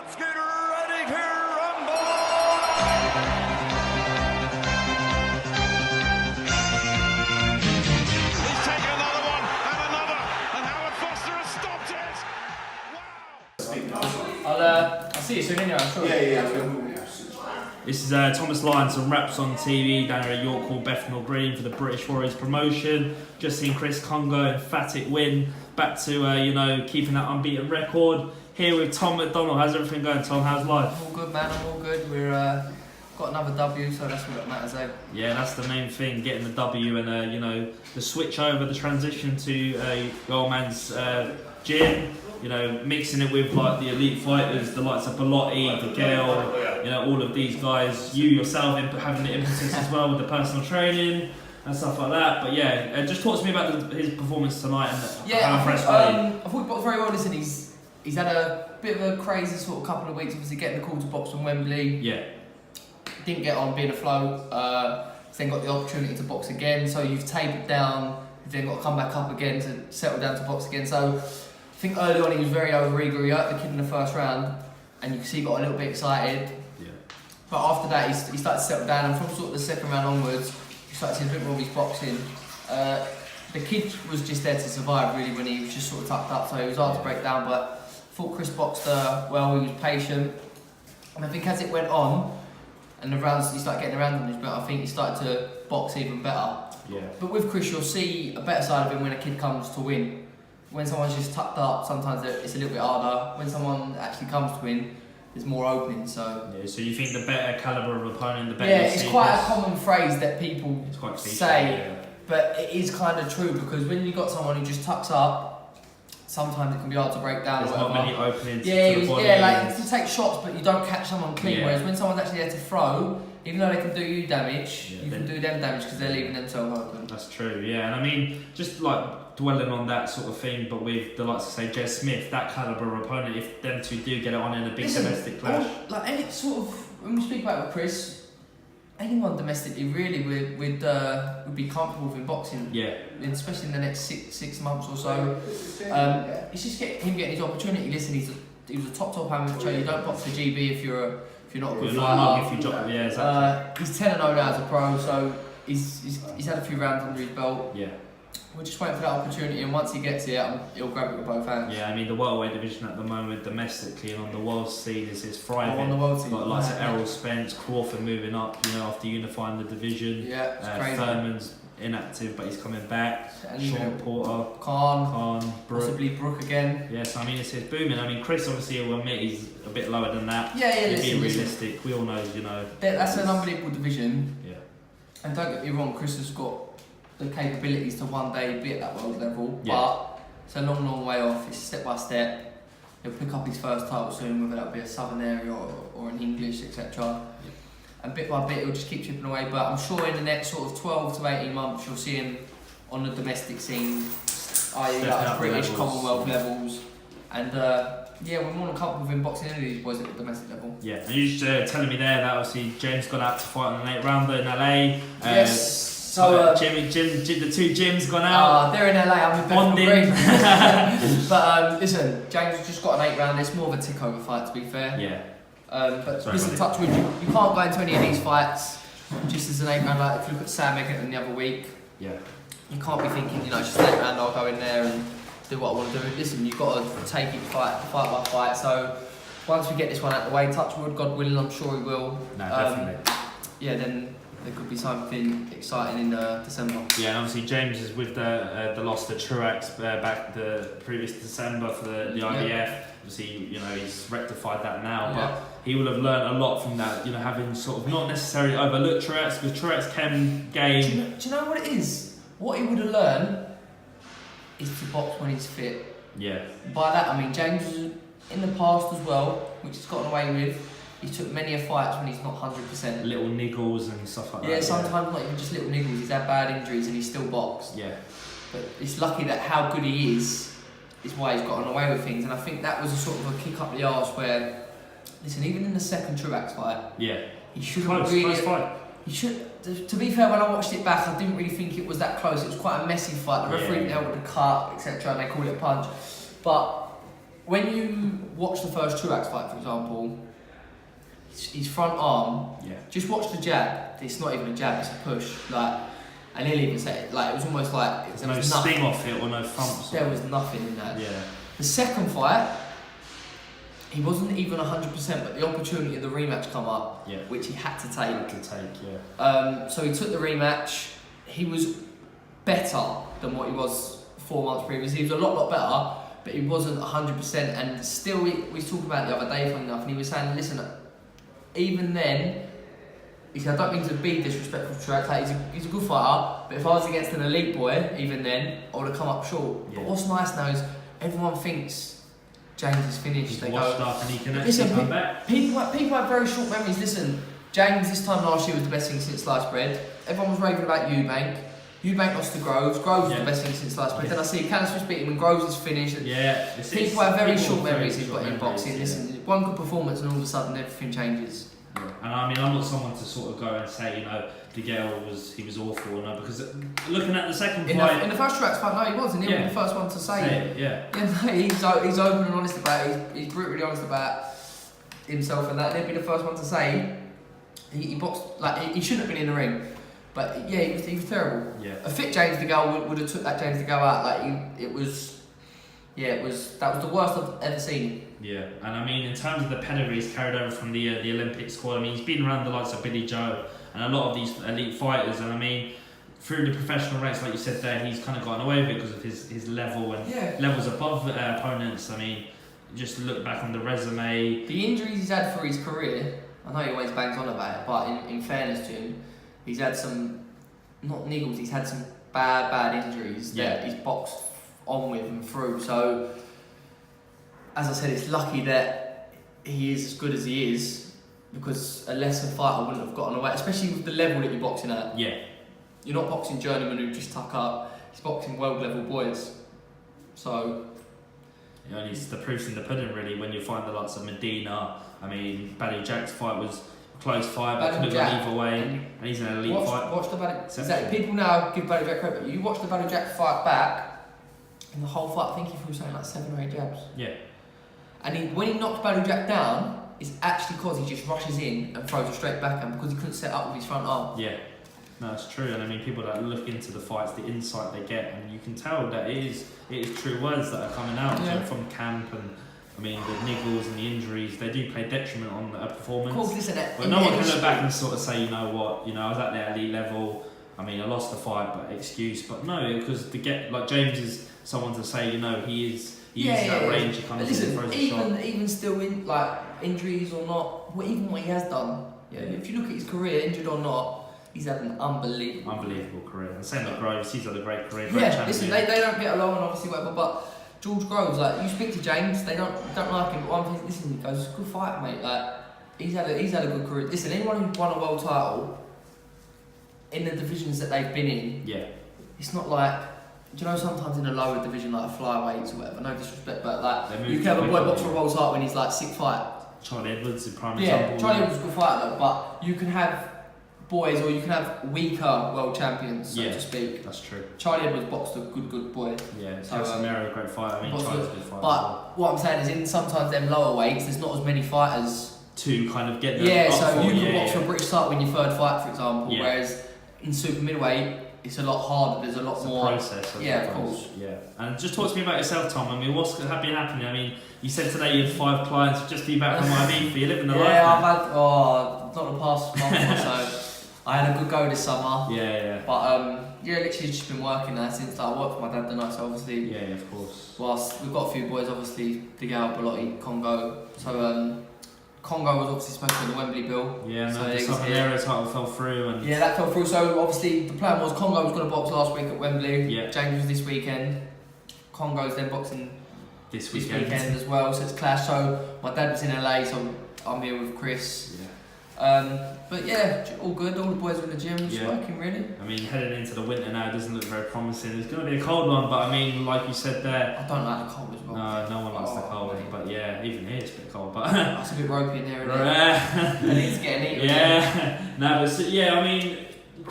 Let's get ready to rumble! He's taken another one, and Howard Foster has stopped it! Wow! I'll see you soon anyway, I'm sure. Yeah. This is Thomas Lyons on Raps on TV down here at York Hall, Bethnal Green for the British Warriors promotion. Just seen Chris Kongo, emphatic win, back to keeping that unbeaten record. Here with Tom McDonnell. How's everything going, Tom? How's life? All good, man. I'm all good. We're got another W, so that's what matters, eh? Yeah, that's the main thing, getting the W and the switch over, the transition to your old man's gym. Mixing it with like the elite fighters, the likes of Bellotti, Degale, all of these guys. You yourself having the impetus as well with the personal training and stuff like that. But yeah, just talk to me about his performance tonight and how impressed were you? I thought he boxed very well. Listen, he's had a bit of a crazy sort of couple of weeks. Obviously, getting the call to box from Wembley. Yeah. Didn't get on being afloat. Then got the opportunity to box again. So you've tapered down. You've then got to come back up again to settle down to box again. So I think early on he was very over-eager. He hurt the kid in the first round, and you can see he got a little bit excited. Yeah. But after that, he started to settle down, and from sort of the second round onwards, you started to see a bit more of his boxing. The kid was just there to survive, really, when he was just sort of tucked up, so he was hard to break down. But I thought Chris boxed well. He was patient, and I think as it went on, and the rounds he started getting around on his belt, I think he started to box even better. Yeah. But with Chris, you'll see a better side of him when a kid comes to win. When someone's just tucked up, sometimes it's a little bit harder. When someone actually comes to win, there's more opening. So yeah. So you think the better calibre of opponent, the better? Yeah, it's quite a common phrase that people say, yeah. But it is kind of true because when you've got someone who just tucks up, sometimes it can be hard to break down. There's not many openings. Yeah, to the body. like you take shots, but you don't catch someone clean. Yeah. Whereas when someone's actually there to throw, even though they can do you damage, Yeah, you can do them damage because they're leaving themselves open. That's true, yeah. And I mean, just like dwelling on that sort of thing, but with the likes of say Jez Smith, that calibre of opponent, if them two do get it on in a big domestic clash. Like any sort of, when we speak about it with Chris, anyone domestically really would be comfortable with in boxing. Yeah. Especially in the next six months or so. It's just him getting his opportunity. Listen, he was a top amateur. You don't box for GB if you're not a good fighter. If you drop, yeah, exactly. He's 10-0 now as a pro, so he's had a few rounds under his belt. Yeah. We're just waiting for that opportunity, and once he gets it, he'll grab it with both hands. Yeah, I mean the welterweight division at the moment, domestically and on the world scene, is thriving. On the world scene, got like Errol Spence, Crawford moving up, after unifying the division. Yeah, it's crazy. Thurman's inactive, but he's coming back. And Sean Porter, Khan, Brooke. possibly Brooke again. Yes, I mean it's booming. I mean Chris obviously will admit he's a bit lower than that. Yeah, being realistic, we all know, That's an unbelievable division. Yeah. And don't get me wrong, Chris has got the capabilities to one day be at that world level, Yeah. but it's a long way off. It's step by step. He'll pick up his first title soon, whether that be a Southern area or an English, etc. Yeah. And bit by bit, he'll just keep chipping away. But I'm sure in the next sort of 12 to 18 months, you'll see him on the domestic scene, i.e. like British, Commonwealth levels. And we're more than comfortable with him boxing any of these boys at the domestic level. Yeah, and you just telling me there that obviously James got out to fight on an 8 rounder in LA. Yes. So Jim, the two Jims gone out. They're in LA. I'm in Bethnal Green. But listen, James has just got an 8 round. It's more of a tick over fight, to be fair. Yeah. But listen, touch wood, you can't go into any of these fights just as an 8 round. Like if you look at Sam Egerton the other week, Yeah. you can't be thinking, it's just an 8 round. I'll go in there and do what I want to do. Listen, you've got to take it fight by fight. So once we get this one out of the way, touch wood, God willing, I'm sure he will. No, definitely. Yeah, then there could be something exciting in December. Yeah, and obviously James is with the loss to Truax back the previous December for the IBF. Yeah. Obviously, he's rectified that now, Yeah. but he will have learned a lot from that. Having sort of not necessarily overlooked Truax, because Truax came game. Do you know what it is? What he would have learned is to box when he's fit. Yeah. By that I mean James in the past as well, which he's gotten away with. He took many a fights when he's not 100%. Little niggles and stuff like that. Yeah, sometimes not even just little niggles. He's had bad injuries and he's still boxed. Yeah. But it's lucky that how good he is why he's gotten away with things. And I think that was a sort of a kick up the arse where, listen, even in the second Truax fight, yeah, he shouldn't really. Close fight. He should. To be fair, when I watched it back, I didn't really think it was that close. It was quite a messy fight. The referee dealt with the cut, etc., and they called it a punch. But when you watch the first Truax fight, for example, his front arm, just watch the jab. It's not even a jab, it's a push. Like, and he'll even say it, like, it was almost like there was no sting off it or no thumps. There was nothing in that. Yeah. The second fight, he wasn't even 100%, but the opportunity of the rematch come up, which he had to take. So he took the rematch. He was better than what he was 4 months previously. He was a lot better, but he wasn't 100%. And still, we talked about it the other day, funny enough, and he was saying, listen, even then, he said, I don't mean to be disrespectful to Truax, like, he's a good fighter, but if I was against an elite boy, even then, I would have come up short. But what's nice now is everyone thinks James is finished. They washed go, up and he can actually come back. People have very short memories. Listen, James this time last year was the best thing since sliced bread. Everyone was raving about Eubank. Eubank lost to Groves. Groves was the best thing since sliced bread. Then I see Cancer beat him and Groves is finished. People have very short memories he's got in boxing. Listen, one good performance and all of a sudden everything changes. And I mean, I'm not someone to sort of go and say, you know, Degale was awful, no, because looking at the second fight, in the first Truax fight, no, he wasn't. He'll be the first one to say it. No, he's open and honest about it. He's brutally honest about himself and that. He'll be the first one to say he boxed like he shouldn't have been in the ring. But yeah, he was terrible. Yeah. A fit James Degale would have took that James Degale out. Like that was the worst I've ever seen. Yeah, and I mean, in terms of the pedigree he's carried over from the Olympic squad, I mean, he's been around the likes of Billy Joe and a lot of these elite fighters, and I mean, through the professional ranks, like you said there, he's kind of gotten away with it because of his level and levels above opponents. I mean, just look back on the resume. The injuries he's had for his career, I know he always bangs on about it, but in fairness to him, he's had some, not niggles, he's had some bad injuries that he's boxed on with and through. So, as I said, it's lucky that he is as good as he is, because a lesser fighter wouldn't have gotten away, especially with the level that you're boxing at. Yeah. You're not boxing journeymen who just tuck up, he's boxing world level boys. So, you know, and it's the proof's in the pudding really when you find the likes of Medina. I mean, Baddy Jack's fight was a close fight, but could have gone either way, and he's an elite fight. Watch the Baddy. Exactly. People now give Baddy Jack credit, but you watch the Baddy Jack fight back, in the whole fight, I think he threw something like 7 or 8 jabs. Yeah. And when he knocked Baddy Jack down, it's actually because he just rushes in and throws a straight backhand because he couldn't set up with his front arm. Yeah. No, it's true, and I mean, people that look into the fights, the insight they get, and you can tell that it is true words that are coming out from camp, and I mean, the niggles and the injuries, they do play detriment on a performance. Of course, listen, but no one can look back and sort of say, you know what, I was at the elite level, I mean, I lost the fight, but excuse. But no, because like James is someone to say, he is that range, he comes in and throws a shot. Even still in like injuries or not, even what he has done, if you look at his career, injured or not, he's had an unbelievable career. And same with Groves, he's had a great career. Listen, they don't get along and obviously whatever, but George Groves, like, you speak to James, they don't like him, but one thing, listen, he goes, good fight, mate. Like, he's had a good career. Listen, anyone who's won a world title in the divisions that they've been in, it's not like, do you know, sometimes in a lower division like flyweights or whatever, no disrespect, but like, you can have a boy box for a world title when he's like 6'5". Charlie Edwards is prime example. Charlie Edwards is a good fighter though, but you can have boys or you can have weaker world champions, so to speak. That's true. Charlie Edwards boxed a good boy. Yeah, Casemiro, great fighter. I mean, Charlie's a good fighter. But what I'm saying is, in sometimes them lower weights, there's not as many fighters to kind of get them. So you can box for a British title in your third fight, for example. Whereas in super middleweight, it's a lot harder. There's a lot more process. Of course. Yeah, and just talk to me about yourself, Tom. I mean, what's been happening? I mean, you said today you had 5 clients just be back from IB. You're living the life. Yeah, I've had not the past month or so. I had a good go this summer. Yeah. But literally just been working there since I worked for my dad the night, so obviously. Yeah, of course. Whilst we've got a few boys, obviously Degale, Bellotti, Kongo. So Kongo was obviously supposed to be in the Wembley bill. Yeah, so the Southern Area title fell through. And that fell through. So obviously the plan was Kongo was going to box last week at Wembley. Yeah. James was this weekend. Kongo's then boxing this weekend as well. So it's a clash. So my dad was in LA, so I'm here with Chris. Yeah. But all good. All the boys are in the gym, just working really. I mean, heading into the winter now, it doesn't look very promising. It's going to be a cold one, but I mean, like you said there, I don't like the cold as well. No one likes the cold, mate. But even here it's a bit cold. But it's a bit ropey in there, isn't it? I need to get an eater. Yeah, no, but I mean,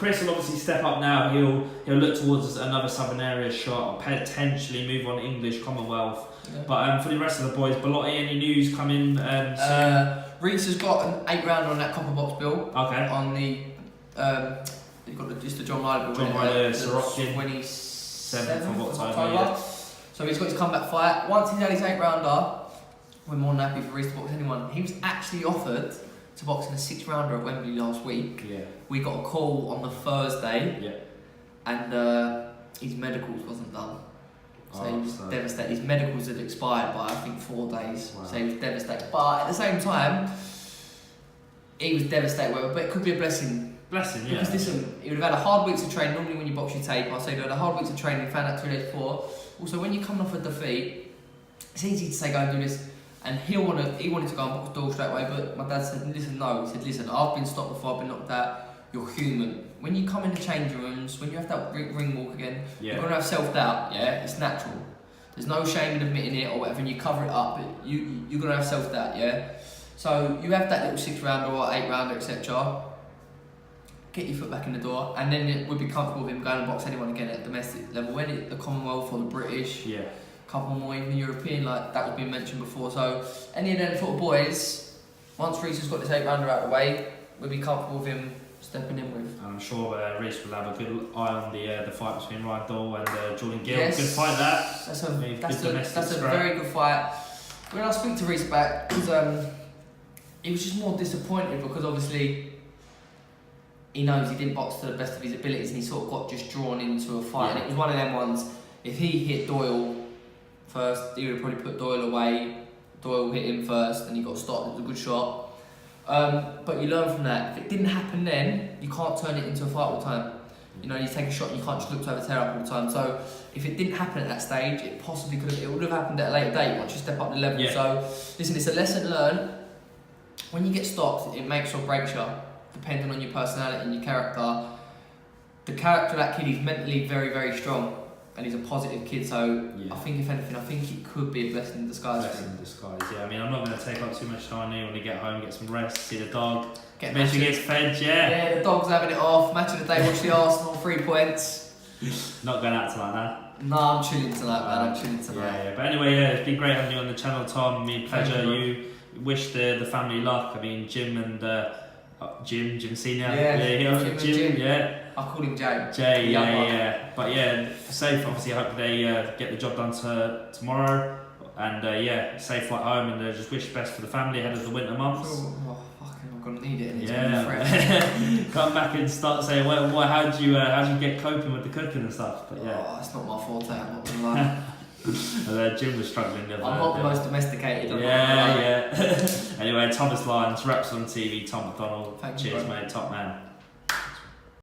Chris will obviously step up now. He'll look towards another Southern Area shot, or potentially move on to English Commonwealth. Yeah. But for the rest of the boys, Bellotti, any news coming soon? Reese has got an 8 rounder on that copper box bill. Okay. On the you've got just the John Ryder. John Ryder, Sorokin. 27th of October. Yeah. So he's got his comeback fight. Once he's had his 8 rounder, we're more than happy for Reese to box anyone. He was actually offered to box in a 6 rounder at Wembley last week. Yeah. We got a call on the Thursday. Yeah. And his medicals wasn't done. So he was devastated. His medicals had expired by I think 4 days. Wow. So he was devastated. But at the same time, he was devastated. But it could be a blessing. Blessing, yeah. Because listen, he would have had a hard week to train. Normally when you box your tape, I say he had a hard week to train. He found out 2 days before. Also, when you're coming off a defeat, it's easy to say go and do this. And he wanted to go and box Doyle straight away. But my dad said, listen, no. He said, listen, I've been stopped before. I've been knocked out. You're human. When you come in the changing rooms, when you have that ring walk again, you're going to have self-doubt, yeah? It's natural. There's no shame in admitting it or whatever, and you cover it up, you're going to have self-doubt, yeah? So you have that little 6 rounder or 8 rounder, etc. Get your foot back in the door, and then it would be comfortable with him going and box anyone again at domestic level. When it, the Commonwealth or the British, a couple more even European, like that was being mentioned before. So any of them sort of boys, once Reese has got this 8 rounder out of the way, we'll be comfortable with him stepping in with. I'm sure Reese will have a good eye on the fight between Ryan Doyle and Jordan Gill. Yes, good fight that. That's a very good fight. When I speak to Reese back, because he was just more disappointed because obviously he knows he didn't box to the best of his abilities and he sort of got just drawn into a fight. And it was one of them ones, if he hit Doyle first, he would have probably put Doyle away. Doyle hit him first and he got stopped. It was a good shot. But you learn from that. If it didn't happen then, you can't turn it into a fight all the time. You know, you take a shot and you can't just look to have a tear up all the time. So if it didn't happen at that stage, it possibly could have, it would have happened at a later date once you step up the level. Yeah. So listen, it's a lesson learned. When you get stopped, it makes or breaks you, depending on your personality and your character. The character of that kid is mentally very, very strong. And he's a positive kid, so I think if anything, I think it could be a blessing in disguise. Blessing in disguise, yeah. I mean, I'm not going to take up too much time here when you get home, get some rest, see the dog, make sure he gets fed, Yeah, the dog's having it off. Match of the day, watch the Arsenal, 3 points. Not going out tonight now? No, I'm chilling tonight, man. I'm chilling tonight. Yeah. But anyway, it's been great having you on the channel, Tom. Me, pleasure. You wish the family luck. I mean, Jim and Jim Senior. Jim. Yeah. I call him Jay. Jay, yeah. But yeah, safe. Obviously, I hope they get the job done tomorrow. And safe flight home. And just wish the best for the family ahead of the winter months. Oh, fucking, I'm gonna need it. Yeah. Come back and start saying, well, how do you get coping with the cooking and stuff? But yeah. Oh, it's not my forte. I'm not gonna lie. Jim was struggling. I'm not the most domesticated. Yeah. Anyway, Thomas Lyons, Reps on TV, Tom McDonnell. Thank Cheers, you, mate. Top man.